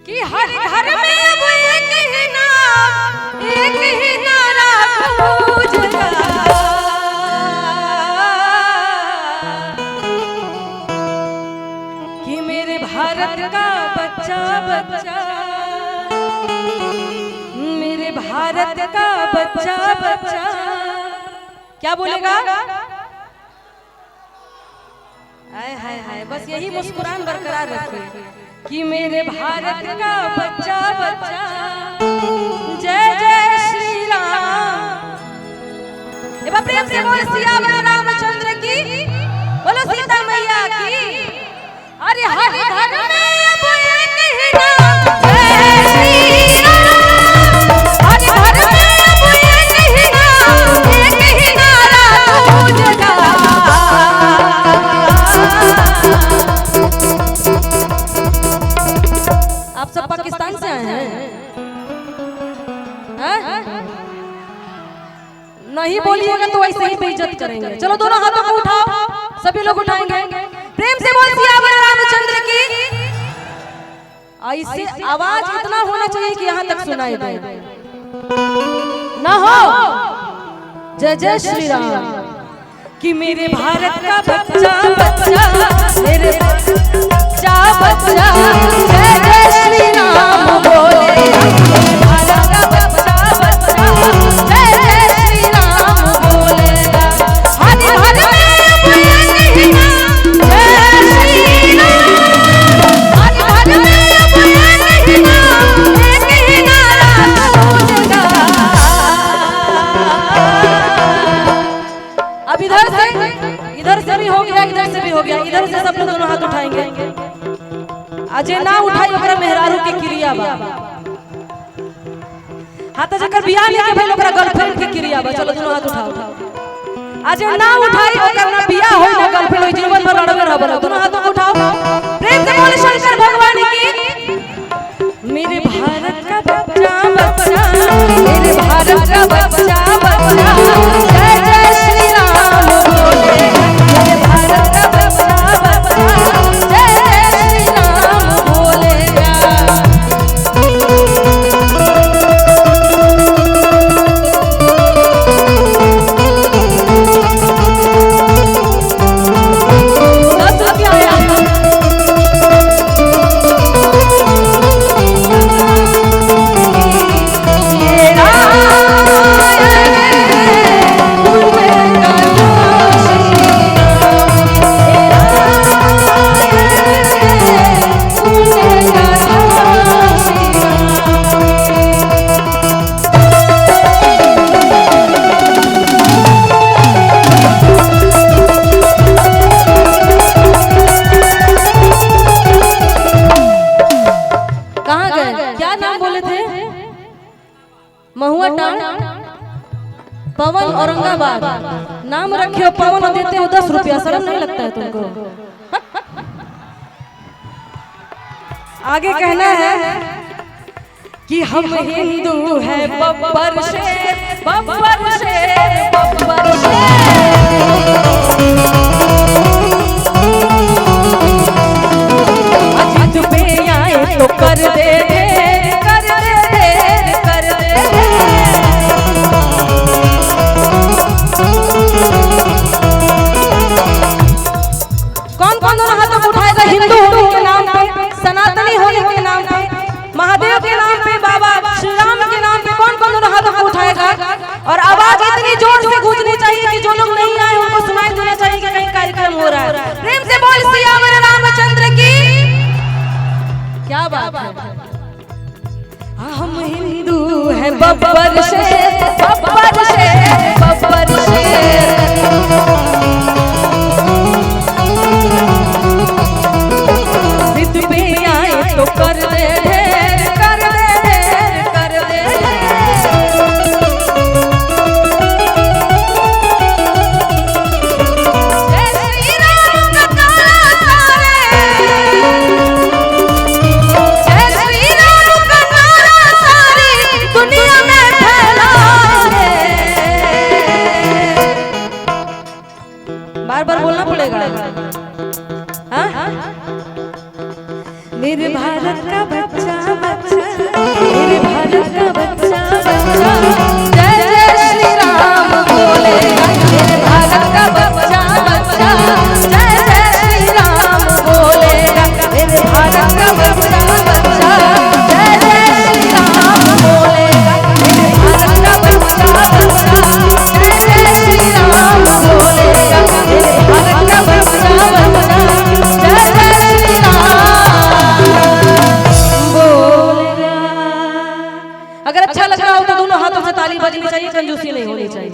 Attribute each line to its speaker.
Speaker 1: कि हर घर में अब एक ही नारा गूंजता कि मेरे भारत का बच्चा बच्चा, मेरे भारत का बच्चा बच्चा क्या बोलेगा? हाय हाय हाय, बस यही मुस्कुरान बरकरार रखिए कि मेरे भारत का बच्चा बच्चा जय जय श्री राम। एक बार प्रेम से बोल सियावर रामचंद्र की, बोलो सीता मैया की। अरे हर घर में अब एक ही नाम जय श्री राम, हर घर में अब एक ही नाम, एक ही नारा गूंजता। आप सब पाकिस्तान से आए हैं? नहीं बोलिएगा तो ऐसे ही बेइज्जत करेंगे। चलो दोनों हाथों को उठाओ, सभी लोग उठाएंगे। प्रेम से बोल सियावर रामचंद्र की। ऐसे आवाज इतना होना चाहिए कि यहाँ तक सुनाई दे ना हो। जय जय श्री राम। कि मेरे भारत का बच्चा बच्चा, मेरे बच्चा बच्चा जय जय श्री राम बोले। भारत का बच्चा बच्चा जय जय श्री राम बोले। हर घर में अब एक ही नाम जय श्री राम, हर घर में अब एक ही नाम, एक ही नारा गूंजता। अब इधर से भी हो गया, इधर से भी हो गया। इधर से सब लोग दोनों हाथ उठाएंगे। अजय ना उठाई ओकरा मेहरारू के क्रिया बा। हाथ जकर बियाह लेके भइल ओकरा गर्लफ्रेंड के क्रिया बा। चलो दोनों हाथ उठाओ। अजय ना उठाई ओकरा ना बियाह होई ना गर्लफ्रेंड होई, जीवन भर लड़बे रहबे। दोनों हाथों को उठाओ। प्रेम से बोल शंकर भगवान की। मेरे भारत का बच्चा बच्चा, मेरे भारत का बच्चा बच्चा जय जय श्री राम बोले। मेरे भारत का बच्चा बच्चा जय जय श्री राम बोलेगा। पवन औरंगाबाद नाम रखे हो, पवन देते हो 10 रुपया। शर्म नहीं लगता है तुमको? आगे कहना है कि हम हिंदू हैं बब्बर शेर, बब्बर शेर, बब्बर शेर। अजित पे आए तो कर दे ढेर, कर दे ढेर, कर दे ढेर। कौन कौन दोनों हाथों को उठाएगा? हिंदू होने के नाम पे, सनातनी होने के नाम पे, महादेव के नाम पे, बाबा श्री राम के नाम पे कौन कौन दोनों हाथों को उठाएगा? और आवाज इतनी जोर से गूंजनी चाहिए कि जो लोग नहीं आए उनको सुनाई देना चाहिए कि कहीं कार्यक्रम हो रहा है। प्रेम से बोल सियावर रामचंद्र की। क्या बात है? हम हिंदू हैं बब्बर शेर, बब्बर शेर, बब्बर शेर। जिद पे आए तो कर दे ढेर, कर दे ढेर, कर दे ढेर। जय श्री राम का नारा सारे, जय श्री राम का नारा सारी दुनिया में फैलाए। बार बार बोलना पड़ेगा। हाँ? मेरे भारत का बच्चा जलूसी नहीं होनी चाहिए।